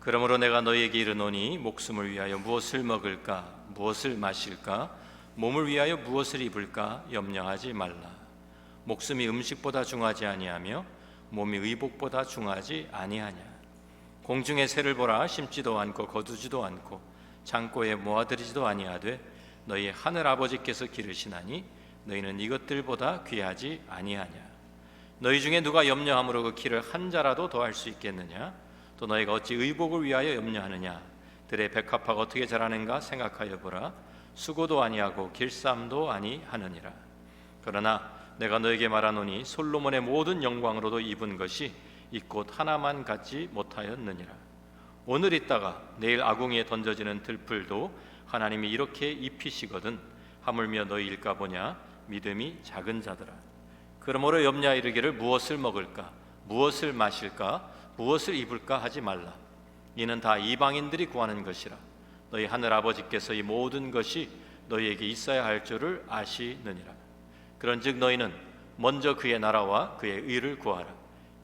그러므로 내가 너희에게 이르노니 목숨을 위하여 무엇을 먹을까 무엇을 마실까 몸을 위하여 무엇을 입을까 염려하지 말라. 목숨이 음식보다 중하지 아니하며 몸이 의복보다 중하지 아니하냐. 공중의 새를 보라. 심지도 않고 거두지도 않고 창고에 모아들이지도 아니하되 너희 하늘 아버지께서 기르시나니 너희는 이것들보다 귀하지 아니하냐. 너희 중에 누가 염려함으로 그 키를 한 자라도 더할 수 있겠느냐. 또 너희가 어찌 의복을 위하여 염려하느냐. 들의 백합화가 어떻게 자라는가 생각하여 보라. 수고도 아니하고 길쌈도 아니하느니라. 그러나 내가 너에게 말하노니 솔로몬의 모든 영광으로도 입은 것이 이 꽃 하나만 갖지 못하였느니라. 오늘 있다가 내일 아궁이에 던져지는 들풀도 하나님이 이렇게 입히시거든 하물며 너희일까 보냐. 믿음이 작은 자들아. 그러므로 염려하여 이르기를 무엇을 먹을까 무엇을 마실까 무엇을 입을까 하지 말라. 이는 다 이방인들이 구하는 것이라. 너희 하늘 아버지께서 이 모든 것이 너희에게 있어야 할 줄을 아시느니라. 그런즉 너희는 먼저 그의 나라와 그의 의를 구하라.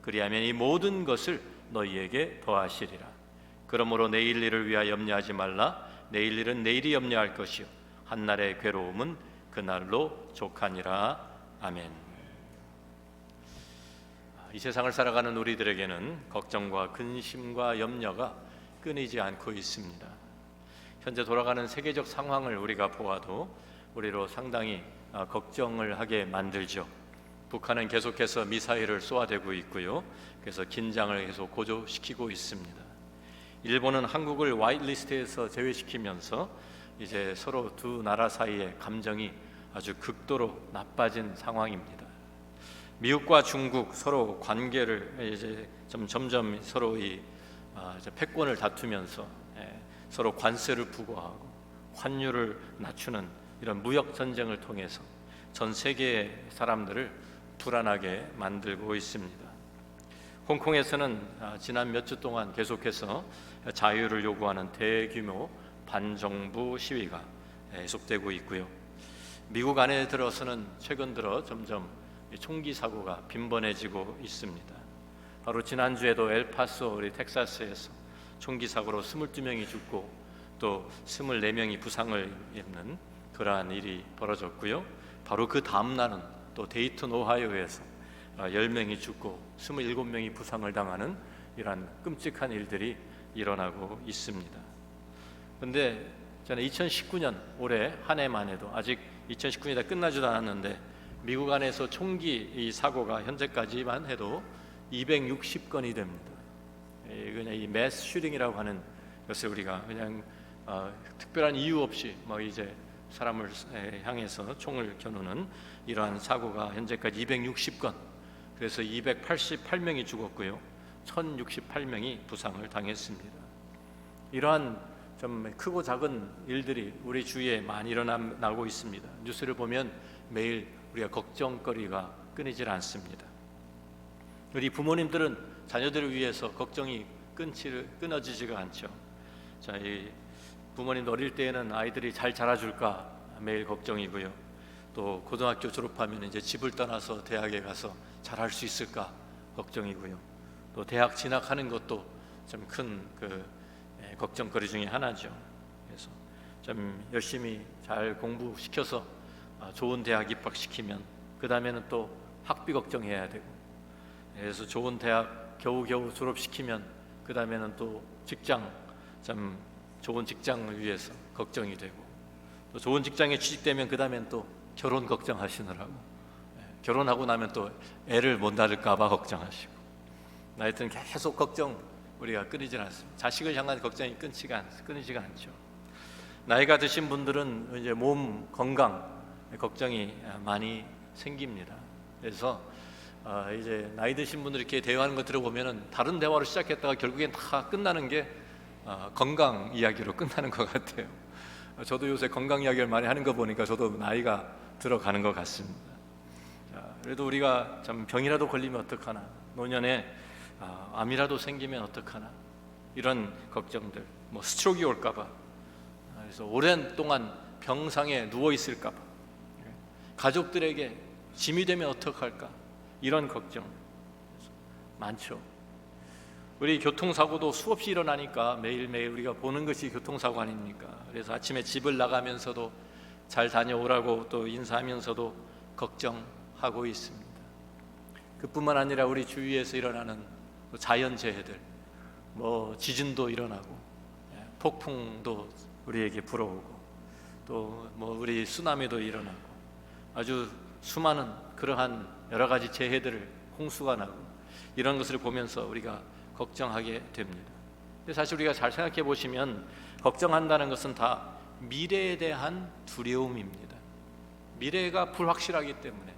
그리하면 이 모든 것을 너희에게 더하시리라. 그러므로 내일 일을 위하여 염려하지 말라. 내일 일은 내일이 염려할 것이요 한날의 괴로움은 그날로 족하니라. 아멘. 이 세상을 살아가는 우리들에게는 걱정과 근심과 염려가 끊이지 않고 있습니다. 현재 돌아가는 세계적 상황을 우리가 보아도 우리로 상당히 걱정을 하게 만들죠. 북한은 계속해서 미사일을 쏘아대고 있고요. 그래서 긴장을 계속 고조시키고 있습니다. 일본은 한국을 화이트리스트에서 제외시키면서 이제 서로 두 나라 사이의 감정이 아주 극도로 나빠진 상황입니다. 미국과 중국 서로 관계를 이제 점점 서로 패권을 다투면서 서로 관세를 부과하고 환율을 낮추는 이런 무역 전쟁을 통해서 전 세계의 사람들을 불안하게 만들고 있습니다. 홍콩에서는 지난 몇 주 동안 계속해서 자유를 요구하는 대규모 반정부 시위가 계속되고 있고요. 미국 안에 들어서는 최근 들어 점점 총기 사고가 빈번해지고 있습니다. 바로 지난주에도 엘파소 우리 텍사스에서 총기 사고로 22명이 죽고 또 24명이 부상을 입는 그러한 일이 벌어졌고요. 바로 그 다음 날은 또 데이튼 오하이오에서 10명이 죽고 27명이 부상을 당하는 이러한 끔찍한 일들이 일어나고 있습니다. 그런데 저는 2019년 올해 한 해만 해도 아직 2019년이 다 끝나지도 않았는데 미국 안에서 총기 이 사고가 현재까지만 해도 260건이 됩니다. 그냥 이 매스 슈팅이라고 하는 것을 우리가 그냥 특별한 이유 없이 이제 사람을 향해서 총을 겨누는 이러한 사고가 현재까지 260건, 그래서 288명이 죽었고요, 1068명이 부상을 당했습니다. 이러한 좀 크고 작은 일들이 우리 주위에 많이 일어나고 있습니다. 뉴스를 보면 매일 우리가 걱정거리가 끊이질 않습니다. 우리 부모님들은 자녀들을 위해서 걱정이 끊어지지가 않죠. 자, 이 부모님도 어릴 때에는 아이들이 잘 자라줄까 매일 걱정이고요. 또 고등학교 졸업하면 이제 집을 떠나서 대학에 가서 잘할 수 있을까 걱정이고요. 또 대학 진학하는 것도 좀 큰 걱정거리 중에 하나죠. 그래서 좀 열심히 잘 공부시켜서 좋은 대학 입학시키면 그 다음에는 또 학비 걱정해야 되고, 그래서 좋은 대학 겨우겨우 졸업시키면 그 다음에는 또 직장, 좀 좋은 직장을 위해서 걱정이 되고, 또 좋은 직장에 취직되면 그 다음에는 또 결혼 걱정하시느라고, 결혼하고 나면 또 애를 못 낳을까 봐 걱정하시고, 하여튼 계속 걱정 우리가 끊이질 않습니다. 자식을 향한 걱정이 끊이지가 않죠. 나이가 드신 분들은 이제 몸 건강 걱정이 많이 생깁니다. 그래서 이제 나이 드신 분들 이렇게 대화하는 거 들어보면은 다른 대화로 시작했다가 결국엔 다 끝나는 게 건강 이야기로 끝나는 것 같아요. 저도 요새 건강 이야기를 많이 하는 거 보니까 저도 나이가 들어가는 것 같습니다. 자, 그래도 우리가 참 병이라도 걸리면 어떡하나, 노년에 암이라도 생기면 어떡하나, 이런 걱정들, 스트로크가 올까봐, 그래서 오랜 동안 병상에 누워 있을까봐, 가족들에게 짐이 되면 어떡할까, 이런 걱정 많죠. 우리 교통사고도 수없이 일어나니까 매일매일 우리가 보는 것이 교통사고 아닙니까? 그래서 아침에 집을 나가면서도 잘 다녀오라고 또 인사하면서도 걱정하고 있습니다. 그뿐만 아니라 우리 주위에서 일어나는 자연재해들, 지진도 일어나고 폭풍도 우리에게 불어오고 또 우리 쓰나미도 일어나고 아주 수많은 그러한 여러 가지 재해들을 홍수가 나고 이런 것을 보면서 우리가 걱정하게 됩니다. 근데 사실 우리가 잘 생각해 보시면 걱정한다는 것은 다 미래에 대한 두려움입니다. 미래가 불확실하기 때문에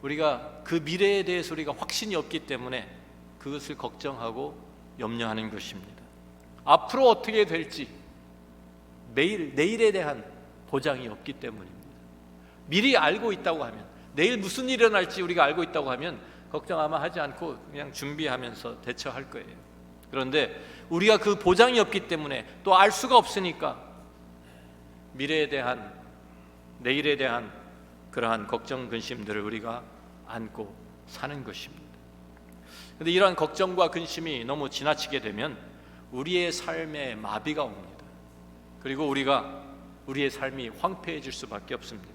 우리가 그 미래에 대해서 우리가 확신이 없기 때문에 그것을 걱정하고 염려하는 것입니다. 앞으로 어떻게 될지 내일에 대한 보장이 없기 때문입니다. 미리 알고 있다고 하면, 내일 무슨 일이 일어날지 우리가 알고 있다고 하면 걱정 아마 하지 않고 그냥 준비하면서 대처할 거예요. 그런데 우리가 그 보장이 없기 때문에 또 알 수가 없으니까 미래에 대한, 내일에 대한 그러한 걱정, 근심들을 우리가 안고 사는 것입니다. 그런데 이러한 걱정과 근심이 너무 지나치게 되면 우리의 삶에 마비가 옵니다. 그리고 우리의 삶이 황폐해질 수밖에 없습니다.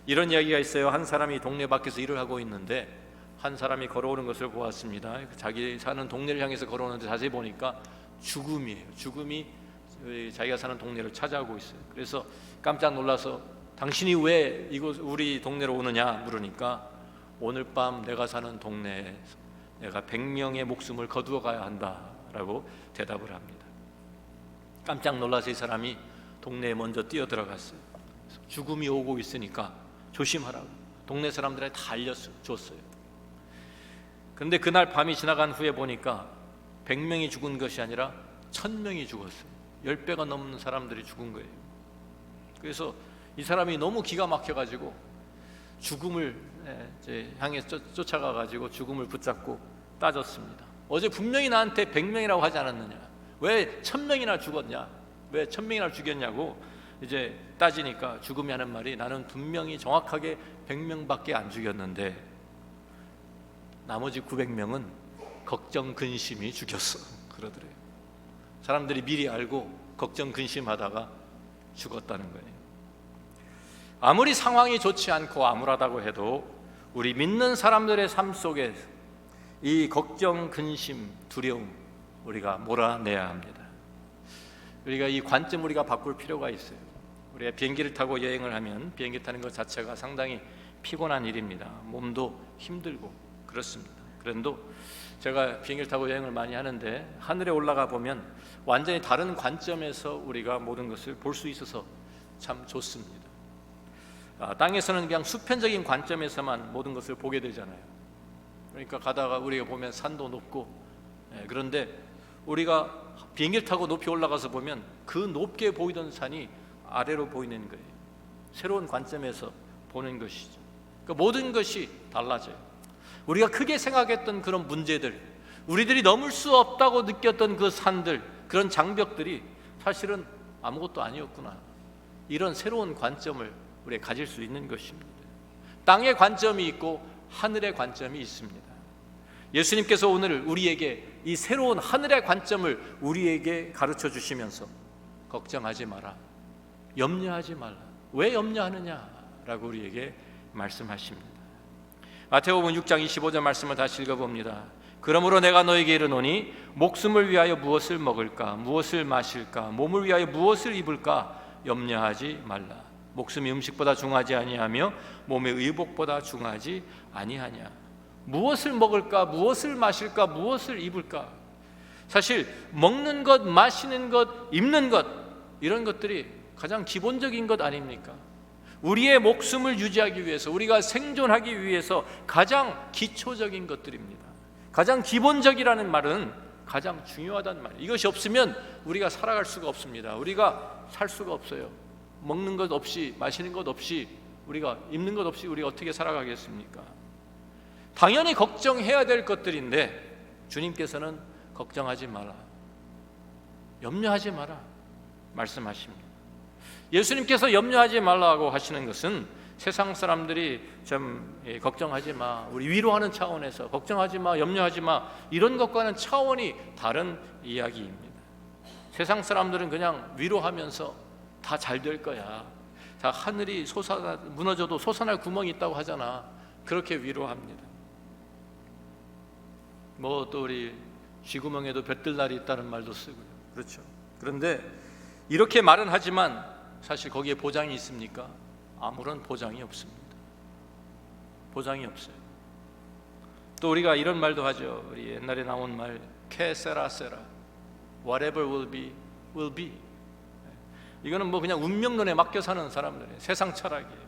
이런 이야기가 있어요. 한 사람이 동네 밖에서 일을 하고 있는데 한 사람이 걸어오는 것을 보았습니다. 자기 사는 동네를 향해서 걸어오는데 자세히 보니까 죽음이에요. 죽음이 자기가 사는 동네를 찾아오고 있어요. 그래서 깜짝 놀라서 당신이 왜 우리 동네로 오느냐 물으니까 오늘 밤 내가 사는 동네에 내가 100명의 목숨을 거두어 가야 한다라고 대답을 합니다. 깜짝 놀라서 이 사람이 동네에 먼저 뛰어들어갔어요. 죽음이 오고 있으니까 조심하라고 동네 사람들한테 다 알려줬어요. 그런데 그날 밤이 지나간 후에 보니까 100명이 죽은 것이 아니라 1000명이 죽었어요. 10배가 넘는 사람들이 죽은 거예요. 그래서 이 사람이 너무 기가 막혀가지고 죽음을 향해 쫓아가가지고 죽음을 붙잡고 따졌습니다. 어제 분명히 나한테 100명이라고 하지 않았느냐? 왜 1000명이나 죽었냐? 왜 1000명이나 죽였냐고 이제 따지니까 죽음이 하는 말이 나는 분명히 정확하게 100명밖에 안 죽였는데 나머지 900명은 걱정 근심이 죽였어 그러더래요. 사람들이 미리 알고 걱정 근심하다가 죽었다는 거예요. 아무리 상황이 좋지 않고 암울하다고 해도 우리 믿는 사람들의 삶 속에 이 걱정, 근심, 두려움 우리가 몰아내야 합니다. 우리가 이 관점 우리가 바꿀 필요가 있어요. 우리가 비행기를 타고 여행을 하면 비행기 타는 것 자체가 상당히 피곤한 일입니다. 몸도 힘들고 그렇습니다. 그런데 제가 비행기를 타고 여행을 많이 하는데 하늘에 올라가 보면 완전히 다른 관점에서 우리가 모든 것을 볼 수 있어서 참 좋습니다. 땅에서는 그냥 수평적인 관점에서만 모든 것을 보게 되잖아요. 그러니까 가다가 우리가 보면 산도 높고 그런데 우리가 비행기를 타고 높이 올라가서 보면 그 높게 보이던 산이 아래로 보이는 거예요. 새로운 관점에서 보는 것이죠. 그러니까 모든 것이 달라져요. 우리가 크게 생각했던 그런 문제들, 우리들이 넘을 수 없다고 느꼈던 그 산들, 그런 장벽들이 사실은 아무것도 아니었구나. 이런 새로운 관점을 우리가 가질 수 있는 것입니다. 땅의 관점이 있고 하늘의 관점이 있습니다. 예수님께서 오늘 우리에게 이 새로운 하늘의 관점을 우리에게 가르쳐 주시면서 걱정하지 마라, 염려하지 말라. 왜 염려하느냐라고 우리에게 말씀하십니다. 마태복음 6장 25절 말씀을 다시 읽어봅니다. 그러므로 내가 너에게 이르노니 목숨을 위하여 무엇을 먹을까, 무엇을 마실까, 몸을 위하여 무엇을 입을까 염려하지 말라. 목숨이 음식보다 중하지 아니하며 몸의 의복보다 중하지 아니하냐. 무엇을 먹을까, 무엇을 마실까, 무엇을 입을까. 사실 먹는 것, 마시는 것, 입는 것, 이런 것들이 가장 기본적인 것 아닙니까? 우리의 목숨을 유지하기 위해서, 우리가 생존하기 위해서 가장 기초적인 것들입니다. 가장 기본적이라는 말은 가장 중요하다는 말이에요. 이것이 없으면 우리가 살아갈 수가 없습니다. 우리가 살 수가 없어요. 먹는 것 없이, 마시는 것 없이, 우리가 입는 것 없이 우리가 어떻게 살아가겠습니까? 당연히 걱정해야 될 것들인데 주님께서는 걱정하지 마라, 염려하지 마라 말씀하십니다. 예수님께서 염려하지 말라고 하시는 것은 세상 사람들이 좀 걱정하지 마, 우리 위로하는 차원에서 걱정하지 마, 염려하지 마, 이런 것과는 차원이 다른 이야기입니다. 세상 사람들은 그냥 위로하면서 다 잘 될 거야, 자, 하늘이 무너져도 솟아날 구멍이 있다고 하잖아. 그렇게 위로합니다. 뭐 또 우리 쥐구멍에도 볕들날이 있다는 말도 쓰고요. 그렇죠. 그런데 이렇게 말은 하지만 사실 거기에 보장이 있습니까? 아무런 보장이 없습니다. 보장이 없어요. 또 우리가 이런 말도 하죠. 우리 옛날에 나온 말, que sera sera, whatever will be will be. 이거는 뭐 그냥 운명론에 맡겨 사는 사람들이에요. 세상 철학이에요.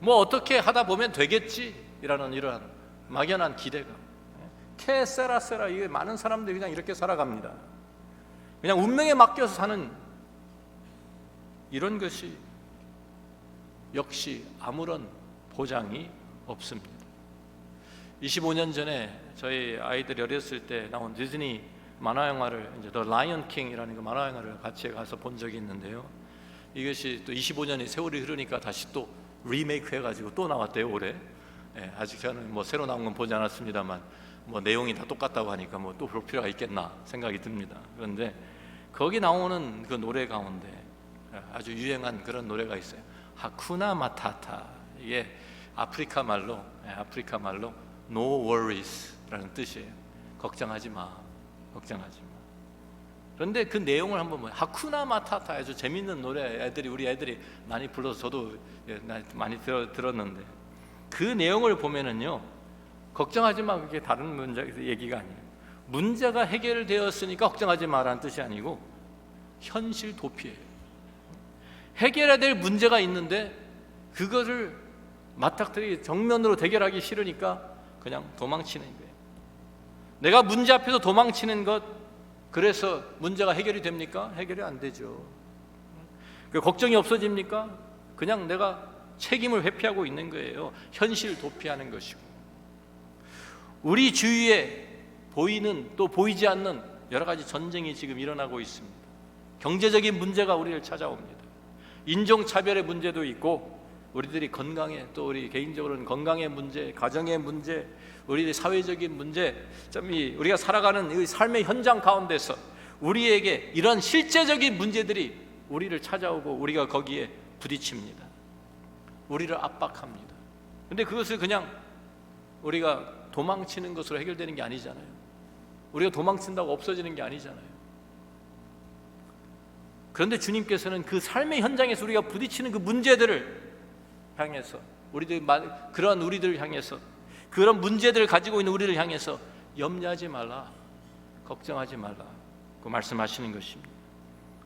뭐 어떻게 하다 보면 되겠지라는 이러한 막연한 기대감. que sera sera, 이게 많은 사람들이 그냥 이렇게 살아갑니다. 그냥 운명에 맡겨서 사는 이런 것이 역시 아무런 보장이 없습니다. 25년 전에 저희 아이들이 어렸을 때 나온 디즈니 만화 영화를, 이제 The Lion King이라는 그 만화 영화를 같이 가서 본 적이 있는데요. 이것이 또 25년의 세월이 흐르니까 다시 또 리메이크 해가지고 또 나왔대요, 올해. 예, 아직 저는 뭐 새로 나온 건 보지 않았습니다만 뭐 내용이 다 똑같다고 하니까 뭐 또 볼 필요가 있겠나 생각이 듭니다. 그런데 거기 나오는 그 노래 가운데 아주 유행한 그런 노래가 있어요. 하쿠나 마타타. 이게 아프리카 말로 No worries라는 뜻이에요. 걱정하지 마, 걱정하지 마. 그런데 그 내용을 한번 보면 하쿠나 마타타, 아주 재밌는 노래, 우리 애들이 많이 불러서 저도 많이 들었는데 그 내용을 보면은요, 걱정하지 마, 그게 다른 문제 얘기가 아니에요. 문제가 해결되었으니까 걱정하지 마라는 뜻이 아니고 현실 도피예요. 해결해야 될 문제가 있는데 그거를 맞닥뜨리 정면으로 대결하기 싫으니까 그냥 도망치는 거예요. 내가 문제 앞에서 도망치는 것, 그래서 문제가 해결이 됩니까? 해결이 안 되죠. 걱정이 없어집니까? 그냥 내가 책임을 회피하고 있는 거예요. 현실 도피하는 것이고. 우리 주위에 보이는 또 보이지 않는 여러 가지 전쟁이 지금 일어나고 있습니다. 경제적인 문제가 우리를 찾아옵니다. 인종차별의 문제도 있고, 우리들이 건강에, 또 우리 개인적으로는 건강의 문제, 가정의 문제, 우리의 사회적인 문제, 우리가 살아가는 이 삶의 현장 가운데서 우리에게 이런 실제적인 문제들이 우리를 찾아오고 우리가 거기에 부딪힙니다. 우리를 압박합니다. 그런데 그것을 그냥 우리가 도망치는 것으로 해결되는 게 아니잖아요. 우리가 도망친다고 없어지는 게 아니잖아요. 그런데 주님께서는 그 삶의 현장에서 우리가 부딪히는 그 문제들을 향해서, 그런 우리들을 향해서, 그런 문제들을 가지고 있는 우리를 향해서 염려하지 말라, 걱정하지 말라, 그 말씀하시는 것입니다.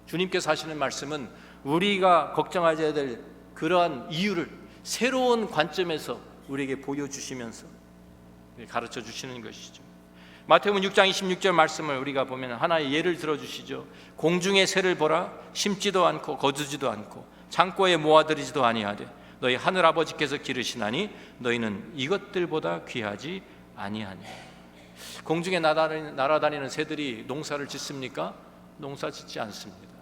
주님께서 하시는 말씀은 우리가 걱정하셔야 될 그러한 이유를 새로운 관점에서 우리에게 보여주시면서 가르쳐 주시는 것이죠. 마태복음 6장 26절 말씀을 우리가 보면 하나의 예를 들어주시죠. 공중의 새를 보라, 심지도 않고 거두지도 않고 창고에 모아들이지도 아니하되 너희 하늘 아버지께서 기르시나니 너희는 이것들보다 귀하지 아니하니. 공중에 날아다니는 새들이 농사를 짓습니까? 농사 짓지 않습니다.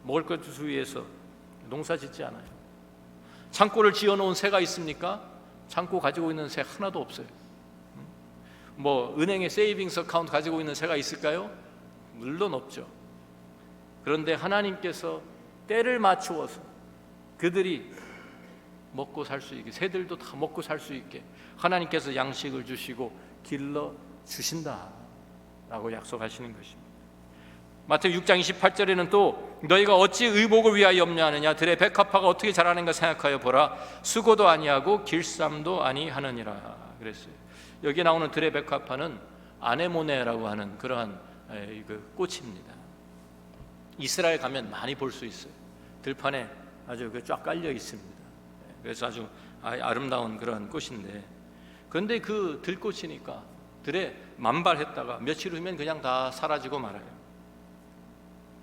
먹을 것을 위해서 농사 짓지 않아요. 창고를 지어놓은 새가 있습니까? 창고 가지고 있는 새 하나도 없어요. 뭐 은행에 세이빙스 어카운트 가지고 있는 새가 있을까요? 물론 없죠. 그런데 하나님께서 때를 맞추어서 그들이 먹고 살 수 있게, 새들도 다 먹고 살 수 있게 하나님께서 양식을 주시고 길러 주신다라고 약속하시는 것입니다. 마태복음 6장 28절에는 또 너희가 어찌 의복을 위하여 염려하느냐, 들의 백합화가 어떻게 자라는가 생각하여 보라, 수고도 아니하고 길쌈도 아니하느니라 그랬어요. 여기 나오는 들의 백합화는 아네모네라고 하는 그러한 꽃입니다. 이스라엘 가면 많이 볼 수 있어요. 들판에 아주 쫙 깔려 있습니다. 그래서 아주 아름다운 그런 꽃인데, 그런데 그 들꽃이니까 들에 만발했다가 며칠 후면 그냥 다 사라지고 말아요.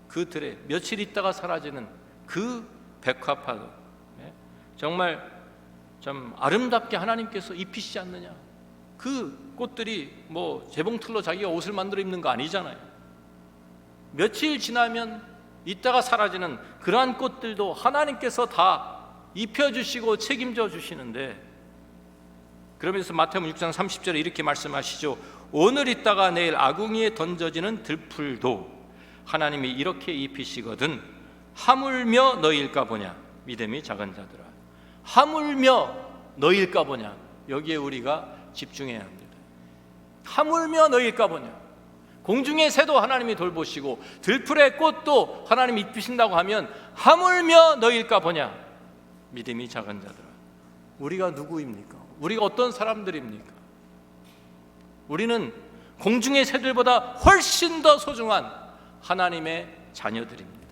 그 들에 며칠 있다가 사라지는 그 백합화도 정말 좀 아름답게 하나님께서 입히시지 않느냐. 그 꽃들이 뭐 재봉틀로 자기가 옷을 만들어 입는 거 아니잖아요. 며칠 지나면 있다가 사라지는 그러한 꽃들도 하나님께서 다 입혀주시고 책임져 주시는데, 그러면서 마태복음 6장 30절에 이렇게 말씀하시죠. 오늘 있다가 내일 아궁이에 던져지는 들풀도 하나님이 이렇게 입히시거든 하물며 너희일까 보냐. 믿음이 작은 자들아, 하물며 너희일까 보냐. 여기에 우리가 집중해야 합니다. 하물며 너희일까 보냐. 공중의 새도 하나님이 돌보시고 들풀의 꽃도 하나님이 입히신다고 하면 하물며 너희일까 보냐. 믿음이 작은 자들아, 우리가 누구입니까? 우리가 어떤 사람들입니까? 우리는 공중의 새들보다 훨씬 더 소중한 하나님의 자녀들입니다.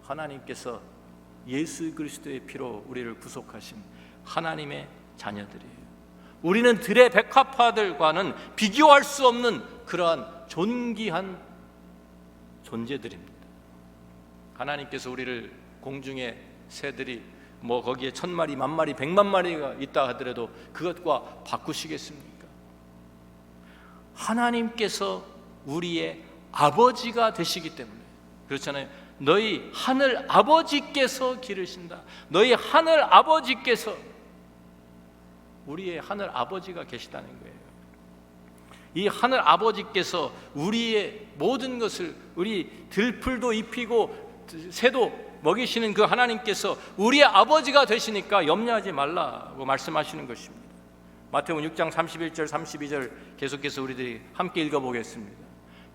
하나님께서 예수 그리스도의 피로 우리를 구속하신 하나님의 자녀들이에요. 우리는 들의 백합화들과는 비교할 수 없는 그러한 존귀한 존재들입니다. 하나님께서 우리를 공중의 새들이 거기에 1000마리, 10,000마리, 1,000,000마리가 있다 하더라도 그것과 바꾸시겠습니까? 하나님께서 우리의 아버지가 되시기 때문에 그렇잖아요. 너희 하늘 아버지께서 기르신다. 너희 하늘 아버지께서, 우리의 하늘 아버지가 계시다는 거예요. 이 하늘 아버지께서 우리의 모든 것을, 우리 들풀도 입히고 새도 먹이시는 그 하나님께서 우리의 아버지가 되시니까 염려하지 말라고 말씀하시는 것입니다. 마태복음 6장 31절 32절 계속해서 우리들이 함께 읽어보겠습니다.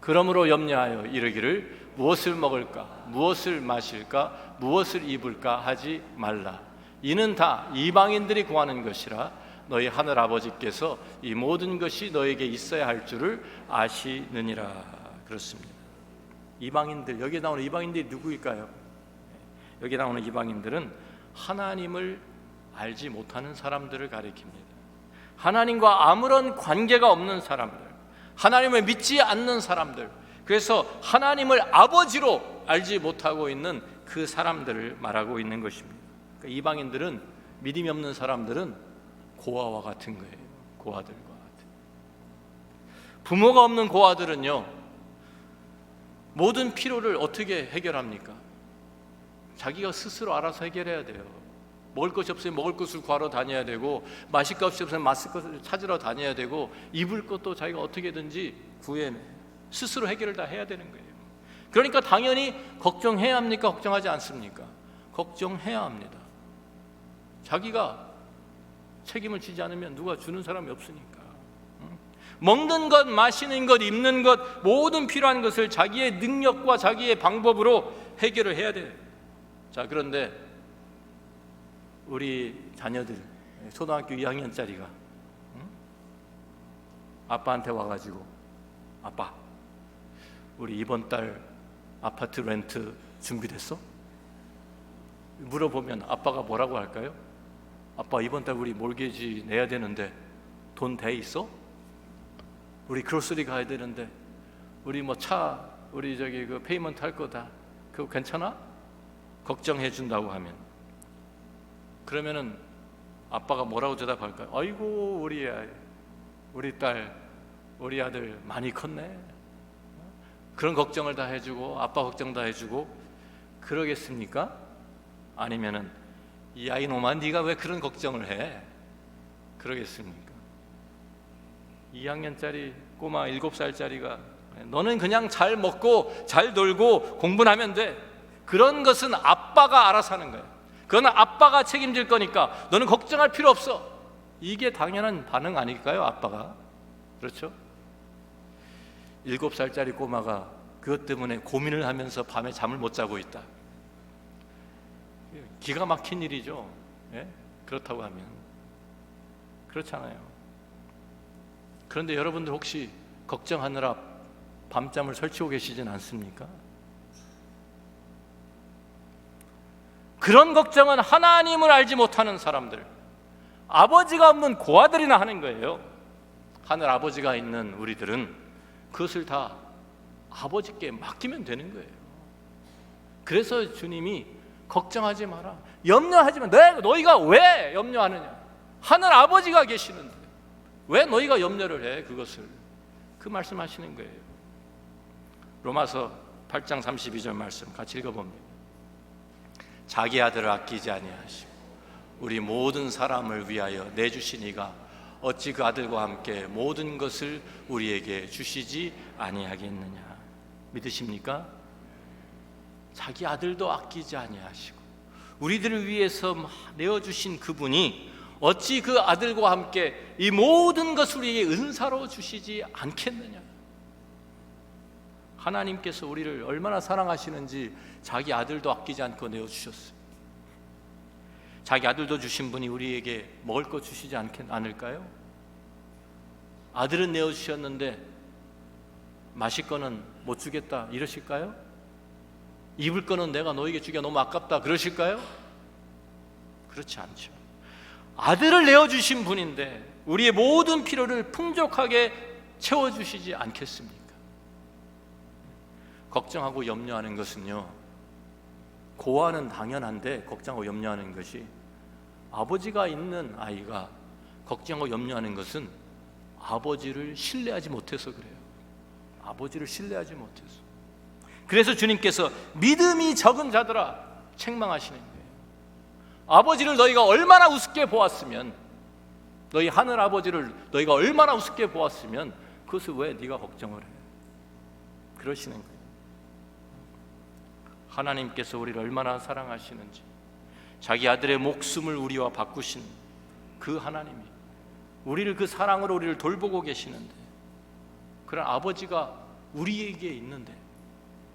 그러므로 염려하여 이르기를 무엇을 먹을까, 무엇을 마실까, 무엇을 입을까 하지 말라. 이는 다 이방인들이 구하는 것이라 너희 하늘 아버지께서 이 모든 것이 너에게 있어야 할 줄을 아시느니라. 그렇습니다. 이방인들, 여기에 나오는 이방인들이 누구일까요? 여기 나오는 이방인들은 하나님을 알지 못하는 사람들을 가리킵니다. 하나님과 아무런 관계가 없는 사람들, 하나님을 믿지 않는 사람들, 그래서 하나님을 아버지로 알지 못하고 있는 그 사람들을 말하고 있는 것입니다. 그러니까 이방인들은, 믿음이 없는 사람들은 고아와 같은 거예요. 고아들과 같은. 부모가 없는 고아들은요, 모든 필요를 어떻게 해결합니까? 자기가 스스로 알아서 해결해야 돼요. 먹을 것이 없으면 먹을 것을 구하러 다녀야 되고, 마실 것이 없으면 마실 것을 찾으러 다녀야 되고, 입을 것도 자기가 어떻게든지 구해내 스스로 해결을 다 해야 되는 거예요. 그러니까 당연히 걱정해야 합니까? 걱정하지 않습니까? 걱정해야 합니다. 자기가 책임을 지지 않으면 누가 주는 사람이 없으니까. 먹는 것, 마시는 것, 입는 것, 모든 필요한 것을 자기의 능력과 자기의 방법으로 해결을 해야 돼요. 자, 그런데 우리 자녀들, 초등학교 2학년짜리가 아빠한테 와가지고, 아빠, 우리 이번 달 아파트 렌트 준비됐어? 물어보면 아빠가 뭐라고 할까요? 아빠, 이번 달 우리 몰개지 내야 되는데 돈 돼 있어? 우리 그로서리 가야 되는데, 우리 우리 저기 그 페이먼트 할 거다, 그거 괜찮아? 걱정해 준다고 하면, 그러면은 아빠가 뭐라고 대답할까요? 아이고, 우리 딸, 우리 아들 많이 컸네. 그런 걱정을 다 해주고, 아빠 걱정 다 해주고 그러겠습니까? 아니면은 이 아이놈아, 네가 왜 그런 걱정을 해? 그러겠습니까? 2학년짜리 꼬마 7살짜리가 너는 그냥 잘 먹고 잘 놀고 공부는 하면 돼. 그런 것은 아빠가 알아서 하는 거야. 그건 아빠가 책임질 거니까 너는 걱정할 필요 없어. 이게 당연한 반응 아닐까요? 아빠가. 그렇죠? 7살짜리 꼬마가 그것 때문에 고민을 하면서 밤에 잠을 못 자고 있다. 기가 막힌 일이죠. 예? 그렇다고 하면. 그렇잖아요. 그런데 여러분들 혹시 걱정하느라 밤잠을 설치고 계시진 않습니까? 그런 걱정은 하나님을 알지 못하는 사람들, 아버지가 없는 고아들이나 하는 거예요. 하늘 아버지가 있는 우리들은 그것을 다 아버지께 맡기면 되는 거예요. 그래서 주님이 걱정하지 마라, 염려하지 마. 너희가 왜 염려하느냐? 하늘 아버지가 계시는데 왜 너희가 염려를 해? 그것을 그 말씀하시는 거예요. 로마서 8장 32절 말씀 같이 읽어봅니다. 자기 아들을 아끼지 아니하시고 우리 모든 사람을 위하여 내주신 이가 어찌 그 아들과 함께 모든 것을 우리에게 주시지 아니하겠느냐. 믿으십니까? 자기 아들도 아끼지 아니하시고 우리들을 위해서 내어주신 그분이 어찌 그 아들과 함께 이 모든 것을 우리에게 은사로 주시지 않겠느냐. 하나님께서 우리를 얼마나 사랑하시는지 자기 아들도 아끼지 않고 내어주셨어요. 자기 아들도 주신 분이 우리에게 먹을 거 주시지 않을까요? 아들은 내어주셨는데 마실 거는 못 주겠다 이러실까요? 입을 거는 내가 너에게 주기가 너무 아깝다 그러실까요? 그렇지 않죠. 아들을 내어주신 분인데 우리의 모든 필요를 풍족하게 채워주시지 않겠습니까? 걱정하고 염려하는 것은요, 고아는 당연한데 걱정하고 염려하는 것이, 아버지가 있는 아이가 걱정하고 염려하는 것은 아버지를 신뢰하지 못해서 그래요. 아버지를 신뢰하지 못해서. 그래서 주님께서 믿음이 적은 자들아 책망하시는 거예요. 아버지를 너희가 얼마나 우습게 보았으면, 너희 하늘 아버지를 너희가 얼마나 우습게 보았으면 그것을 왜 네가 걱정을 해? 그러시는 거예요. 하나님께서 우리를 얼마나 사랑하시는지, 자기 아들의 목숨을 우리와 바꾸신 그 하나님이 우리를 그 사랑으로 우리를 돌보고 계시는데, 그런 아버지가 우리에게 있는데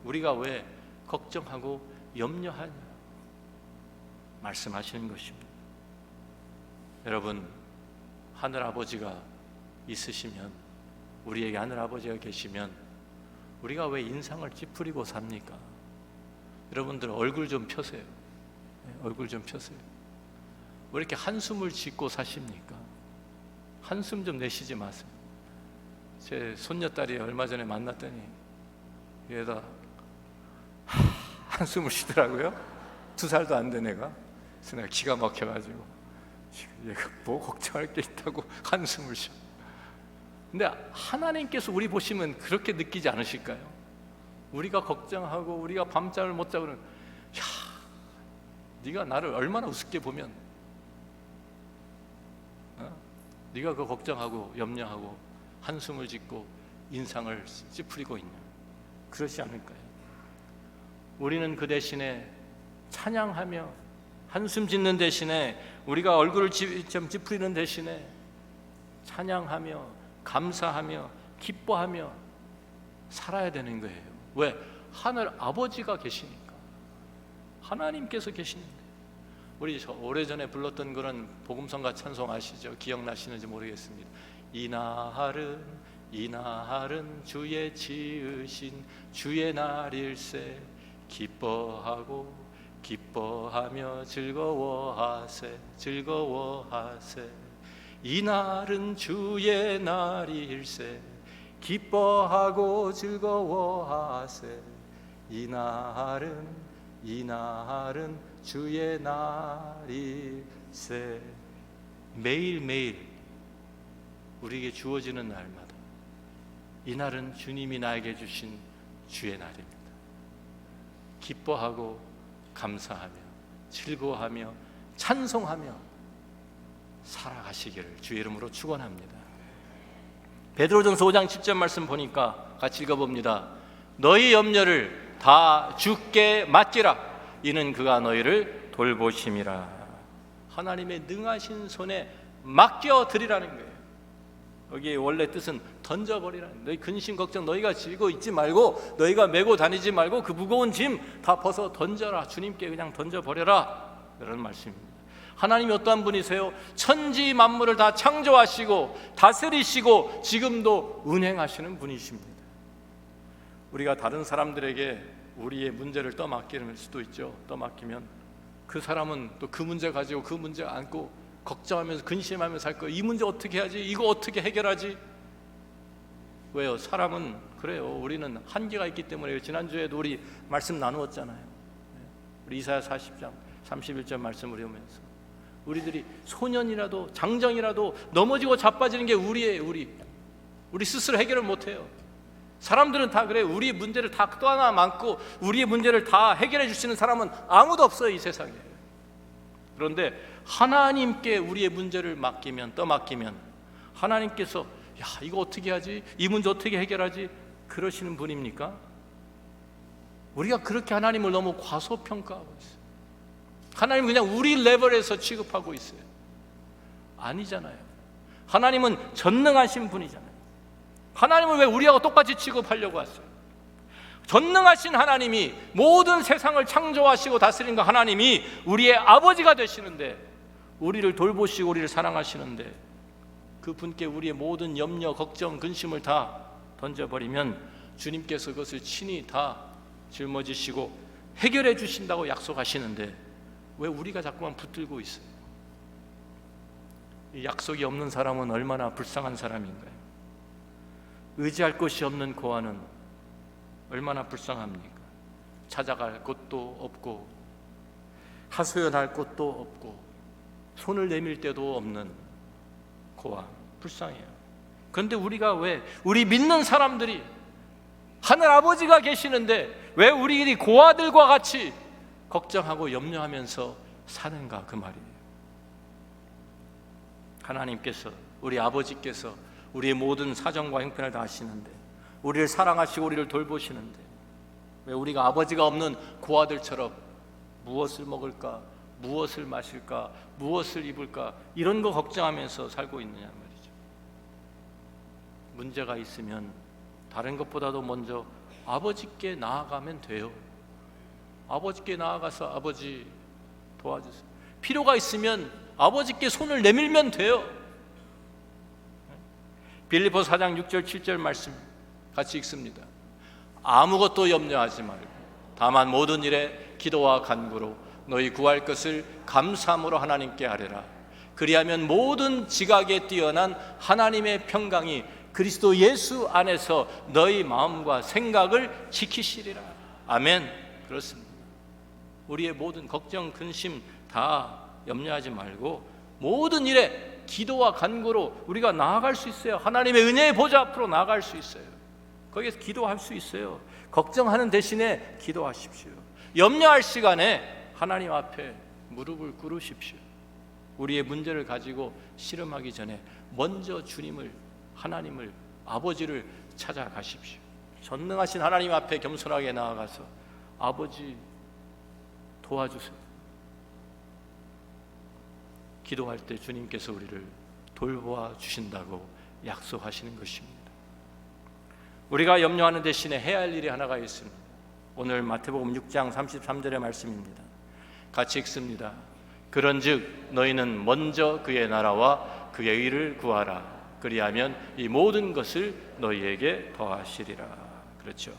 우리가 왜 걱정하고 염려하냐 말씀하시는 것입니다. 여러분, 하늘 아버지가 있으시면, 우리에게 하늘 아버지가 계시면 우리가 왜 인상을 찌푸리고 삽니까? 여러분들 얼굴 좀 펴세요. 얼굴 좀 펴세요. 왜 이렇게 한숨을 짓고 사십니까? 한숨 좀 내쉬지 마세요. 제 손녀딸이 얼마 전에 만났더니 얘가 한숨을 쉬더라고요. 2살도 안 된 애가. 그래서 내가 기가 막혀가지고, 얘가 뭐 걱정할 게 있다고 한숨을 쉬어. 근데 하나님께서 우리 보시면 그렇게 느끼지 않으실까요? 우리가 걱정하고 우리가 밤잠을 못 자고, 야, 네가 나를 얼마나 우습게 보면, 네가 그 걱정하고 염려하고 한숨을 짓고 인상을 찌푸리고 있냐, 그렇지 않을까요? 우리는 그 대신에 찬양하며, 한숨 짓는 대신에, 우리가 얼굴을 좀 찌푸리는 대신에 찬양하며 감사하며 기뻐하며 살아야 되는 거예요. 왜? 하늘 아버지가 계시니까. 하나님께서 계시는데. 우리 오래전에 불렀던 그런 복음성가 찬송 아시죠? 기억나시는지 모르겠습니다. 이날은 주의 지으신 주의 날일세, 기뻐하며 즐거워하세. 이날은 주의 날일세, 기뻐하고 즐거워하세. 이날은 주의 날일세. 매일매일 우리에게 주어지는 날마다 이날은 주님이 나에게 주신 주의 날입니다. 기뻐하고 감사하며 즐거워하며 찬송하며 살아가시기를 주의 이름으로 축원합니다. 베드로전서 5장 10절 말씀 보니까 같이 읽어봅니다. 너희 염려를 다 주께 맡기라, 이는 그가 너희를 돌보심이라. 하나님의 능하신 손에 맡겨드리라는 거예요. 여기 원래 뜻은 던져버리라는, 너희 근심 걱정 너희가 지고 있지 말고, 너희가 메고 다니지 말고 그 무거운 짐 다 벗어 던져라, 주님께 그냥 던져버려라, 그런 말씀입니다. 하나님이 어떠한 분이세요? 천지 만물을 다 창조하시고 다스리시고 지금도 운행하시는 분이십니다. 우리가 다른 사람들에게 우리의 문제를 떠맡기는 수도 있죠. 떠맡기면 그 사람은 또 그 문제 가지고 그 문제 안고 걱정하면서 근심하면서 살 거예요. 이 문제 어떻게 하지? 이거 어떻게 해결하지? 왜요? 사람은 그래요. 우리는 한계가 있기 때문에. 지난주에도 우리 말씀 나누었잖아요. 우리 이사야 40장 31절 말씀을 보면서 우리들이 소년이라도 장정이라도 넘어지고 자빠지는 게 우리예요. 우리 스스로 해결을 못해요. 사람들은 다 그래요. 우리의 문제를 다 떠안아 안고 우리의 문제를 다 해결해 줄 수 있는 사람은 아무도 없어요, 이 세상에. 그런데 하나님께 우리의 문제를 떠맡기면 하나님께서 야, 이거 어떻게 하지? 이 문제 어떻게 해결하지? 그러시는 분입니까? 우리가 그렇게 하나님을 너무 과소평가하고 있어요. 하나님 그냥 우리 레벨에서 취급하고 있어요. 아니잖아요. 하나님은 전능하신 분이잖아요. 하나님을 왜 우리하고 똑같이 취급하려고 하세요? 전능하신 하나님이, 모든 세상을 창조하시고 다스리는 하나님이 우리의 아버지가 되시는데, 우리를 돌보시고 우리를 사랑하시는데, 그 분께 우리의 모든 염려, 걱정, 근심을 다 던져버리면 주님께서 그것을 친히 다 짊어지시고 해결해 주신다고 약속하시는데, 왜 우리가 자꾸만 붙들고 있어요? 이 약속이 없는 사람은 얼마나 불쌍한 사람인가요? 의지할 곳이 없는 고아는 얼마나 불쌍합니까? 찾아갈 곳도 없고 하소연할 곳도 없고 손을 내밀 데도 없는 고아, 불쌍해요. 그런데 우리가 왜, 우리 믿는 사람들이 하늘 아버지가 계시는데 왜 우리들이 고아들과 같이 걱정하고 염려하면서 사는가, 그 말이에요. 하나님께서, 우리 아버지께서 우리의 모든 사정과 형편을 다 아시는데, 우리를 사랑하시고 우리를 돌보시는데, 왜 우리가 아버지가 없는 고아들처럼 무엇을 먹을까, 무엇을 마실까, 무엇을 입을까, 이런 거 걱정하면서 살고 있느냐 말이죠. 문제가 있으면 다른 것보다도 먼저 아버지께 나아가면 돼요. 아버지께 나아가서 아버지 도와주세요. 필요가 있으면 아버지께 손을 내밀면 돼요. 빌립보서 4장 6절 7절 말씀 같이 읽습니다. 아무것도 염려하지 말고 다만 모든 일에 기도와 간구로 너희 구할 것을 감사함으로 하나님께 아뢰라. 그리하면 모든 지각에 뛰어난 하나님의 평강이 그리스도 예수 안에서 너희 마음과 생각을 지키시리라. 아멘. 그렇습니다. 우리의 모든 걱정, 근심 다 염려하지 말고 모든 일에 기도와 간구로 우리가 나아갈 수 있어요. 하나님의 은혜의 보좌 앞으로 나아갈 수 있어요. 거기에서 기도할 수 있어요. 걱정하는 대신에 기도하십시오. 염려할 시간에 하나님 앞에 무릎을 꿇으십시오. 우리의 문제를 가지고 씨름하기 전에 먼저 주님을, 하나님을, 아버지를 찾아가십시오. 전능하신 하나님 앞에 겸손하게 나아가서 아버지 도와주세요. 기도할 때 주님께서 우리를 돌보아 주신다고 약속하시는 것입니다. 우리가 염려하는 대신에 해야 할 일이 하나가 있습니다. 오늘 마태복음 6장 33절의 말씀입니다. 같이 읽습니다. 그런즉 너희는 먼저 그의 나라와 그의 의를 구하라. 그리하면 이 모든 것을 너희에게 더하시리라. 그렇죠.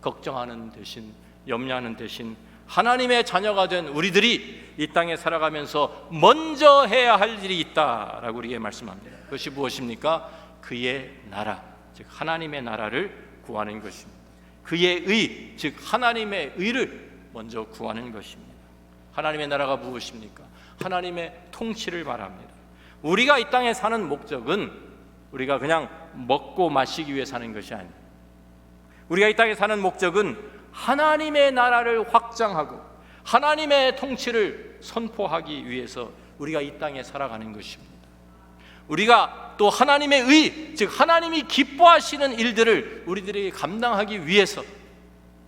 걱정하는 대신, 염려하는 대신 하나님의 자녀가 된 우리들이 이 땅에 살아가면서 먼저 해야 할 일이 있다라고 우리에게 말씀합니다. 그것이 무엇입니까? 그의 나라, 즉 하나님의 나라를 구하는 것입니다. 그의 의, 즉 하나님의 의를 먼저 구하는 것입니다. 하나님의 나라가 무엇입니까? 하나님의 통치를 말합니다. 우리가 이 땅에 사는 목적은 우리가 그냥 먹고 마시기 위해 사는 것이 아닙니다. 우리가 이 땅에 사는 목적은 하나님의 나라를 확장하고 하나님의 통치를 선포하기 위해서 우리가 이 땅에 살아가는 것입니다. 우리가 또 하나님의 의, 즉 하나님이 기뻐하시는 일들을 우리들에게 감당하기 위해서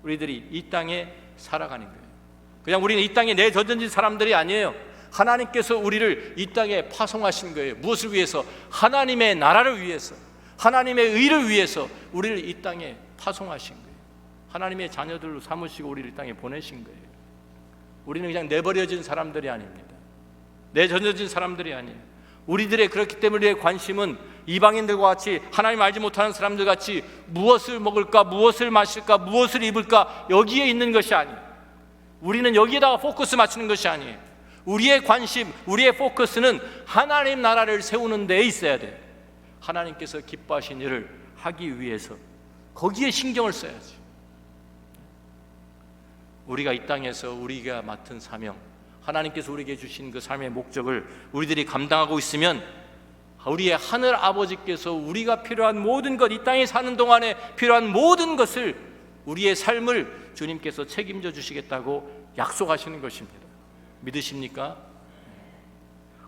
우리들이 이 땅에 살아가는 거예요. 그냥 우리는 이 땅에 내던진 사람들이 아니에요. 하나님께서 우리를 이 땅에 파송하신 거예요. 무엇을 위해서? 하나님의 나라를 위해서, 하나님의 의를 위해서 우리를 이 땅에 파송하신 거예요. 하나님의 자녀들로 삼으시고 우리를 이 땅에 보내신 거예요. 우리는 그냥 내버려진 사람들이 아닙니다. 내던져진 사람들이 아니에요. 우리들의, 그렇기 때문에 우리의 관심은 이방인들과 같이, 하나님 알지 못하는 사람들 같이 무엇을 먹을까, 무엇을 마실까, 무엇을 입을까, 여기에 있는 것이 아니에요. 우리는 여기에다가 포커스 맞추는 것이 아니에요. 우리의 관심, 우리의 포커스는 하나님 나라를 세우는 데에 있어야 돼요. 하나님께서 기뻐하신 일을 하기 위해서 거기에 신경을 써야지. 우리가 이 땅에서 우리가 맡은 사명, 하나님께서 우리에게 주신 그 삶의 목적을 우리들이 감당하고 있으면 우리의 하늘 아버지께서 우리가 필요한 모든 것, 이 땅에 사는 동안에 필요한 모든 것을, 우리의 삶을 주님께서 책임져 주시겠다고 약속하시는 것입니다. 믿으십니까?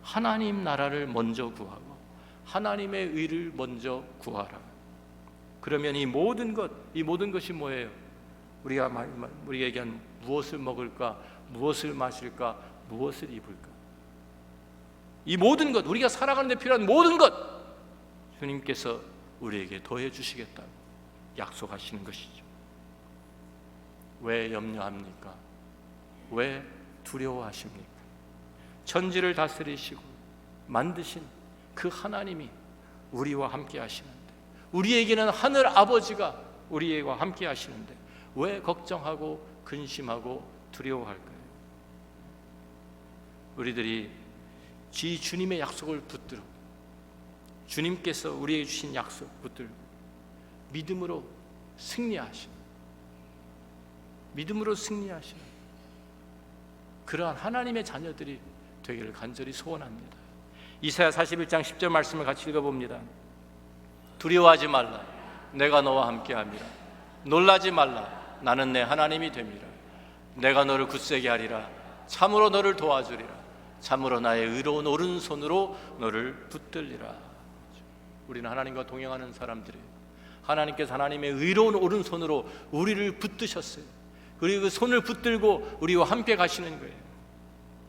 하나님 나라를 먼저 구하고 하나님의 의를 먼저 구하라. 그러면 이 모든 것이 뭐예요? 우리가 얘기한 무엇을 먹을까, 무엇을 마실까, 무엇을 입을까, 이 모든 것, 우리가 살아가는 데 필요한 모든 것 주님께서 우리에게 더해 주시겠다고 약속하시는 것이죠. 왜 염려합니까? 왜 두려워하십니까? 천지를 다스리시고 만드신 그 하나님이 우리와 함께 하시는데, 우리에게는 하늘 아버지가 우리와 함께 하시는데 왜 걱정하고 근심하고 두려워할까요? 우리들이 주님의 약속을 붙들고, 주님께서 우리에게 주신 약속 붙들고 믿음으로 승리하시는 그러한 하나님의 자녀들이 되기를 간절히 소원합니다. 이사야 41장 10절 말씀을 같이 읽어봅니다. 두려워하지 말라, 내가 너와 함께함이라. 놀라지 말라, 나는 내 하나님이 됨이라. 내가 너를 굳세게 하리라. 참으로 너를 도와주리라. 참으로 나의 의로운 오른손으로 너를 붙들리라. 우리는 하나님과 동행하는 사람들이에요. 하나님께서 하나님의 의로운 오른손으로 우리를 붙드셨어요. 그리고 그 손을 붙들고 우리와 함께 가시는 거예요.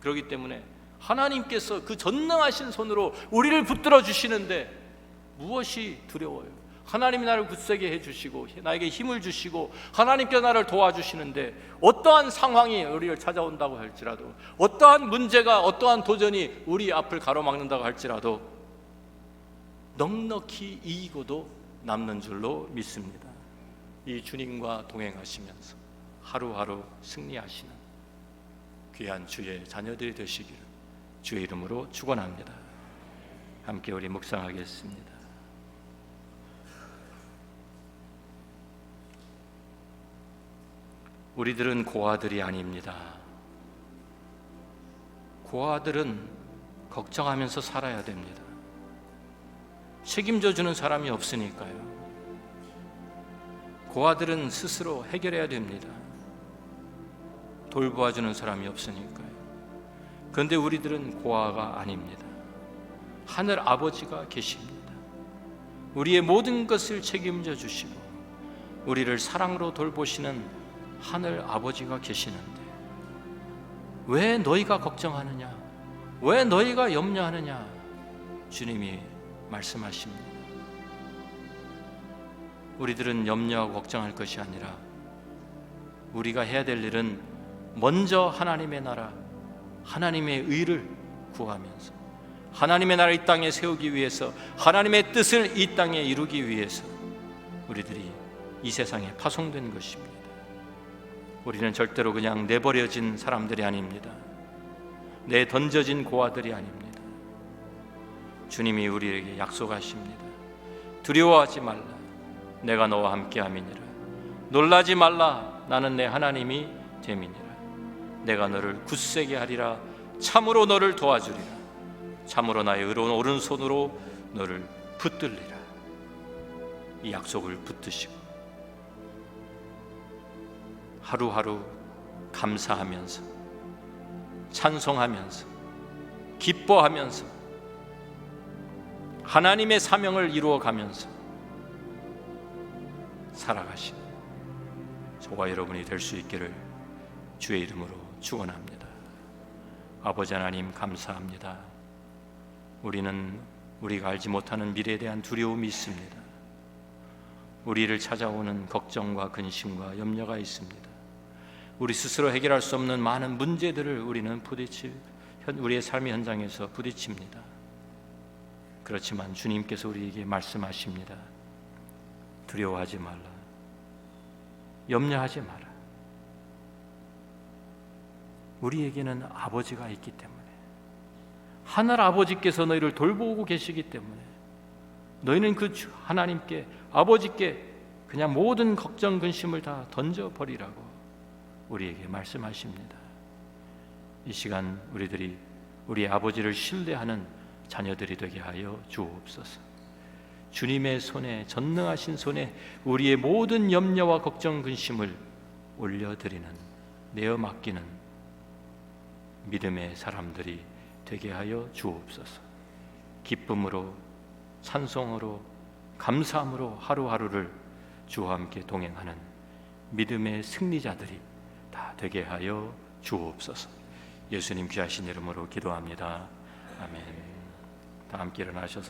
그렇기 때문에 하나님께서 그 전능하신 손으로 우리를 붙들어 주시는데 무엇이 두려워요? 하나님이 나를 굳세게 해주시고 나에게 힘을 주시고 하나님께서 나를 도와주시는데, 어떠한 상황이 우리를 찾아온다고 할지라도, 어떠한 문제가, 어떠한 도전이 우리 앞을 가로막는다고 할지라도 넉넉히 이기고도 남는 줄로 믿습니다. 이 주님과 동행하시면서 하루하루 승리하시는 귀한 주의 자녀들이 되시기를 주의 이름으로 축원합니다. 함께 우리 묵상하겠습니다. 우리들은 고아들이 아닙니다. 고아들은 걱정하면서 살아야 됩니다. 책임져 주는 사람이 없으니까요. 고아들은 스스로 해결해야 됩니다. 돌보아 주는 사람이 없으니까요. 그런데 우리들은 고아가 아닙니다. 하늘 아버지가 계십니다. 우리의 모든 것을 책임져 주시고 우리를 사랑으로 돌보시는 하늘 아버지가 계시는데 왜 너희가 걱정하느냐, 왜 너희가 염려하느냐, 주님이 말씀하십니다. 우리들은 염려하고 걱정할 것이 아니라 우리가 해야 될 일은 먼저 하나님의 나라, 하나님의 의를 구하면서 하나님의 나라를 이 땅에 세우기 위해서, 하나님의 뜻을 이 땅에 이루기 위해서 우리들이 이 세상에 파송된 것입니다. 우리는 절대로 그냥 내버려진 사람들이 아닙니다. 내던져진 고아들이 아닙니다. 주님이 우리에게 약속하십니다. 두려워하지 말라, 내가 너와 함께함이니라. 놀라지 말라, 나는 내 하나님이 됨이니라. 내가 너를 굳세게 하리라. 참으로 너를 도와주리라. 참으로 나의 의로운 오른손으로 너를 붙들리라. 이 약속을 붙드시고 하루하루 감사하면서, 찬송하면서, 기뻐하면서 하나님의 사명을 이루어가면서 살아가신 저와 여러분이 될 수 있기를 주의 이름으로 축원합니다. 아버지 하나님, 감사합니다. 우리는 우리가 알지 못하는 미래에 대한 두려움이 있습니다. 우리를 찾아오는 걱정과 근심과 염려가 있습니다. 우리 스스로 해결할 수 없는 많은 문제들을 우리는 우리의 삶의 현장에서 부딪힙니다. 그렇지만 주님께서 우리에게 말씀하십니다. 두려워하지 말라, 염려하지 마라. 우리에게는 아버지가 있기 때문에, 하늘 아버지께서 너희를 돌보고 계시기 때문에 너희는 그 하나님께, 아버지께 그냥 모든 걱정 근심을 다 던져버리라고 우리에게 말씀하십니다. 이 시간 우리들이 우리 아버지를 신뢰하는 자녀들이 되게 하여 주옵소서. 주님의 손에, 전능하신 손에 우리의 모든 염려와 걱정 근심을 올려드리는, 내어 맡기는 믿음의 사람들이 되게 하여 주옵소서. 기쁨으로, 찬송으로, 감사함으로 하루하루를 주와 함께 동행하는 믿음의 승리자들이 다 되게 하여 주옵소서. 예수님 귀하신 이름으로 기도합니다. 아멘. 다 함께 일어나셔서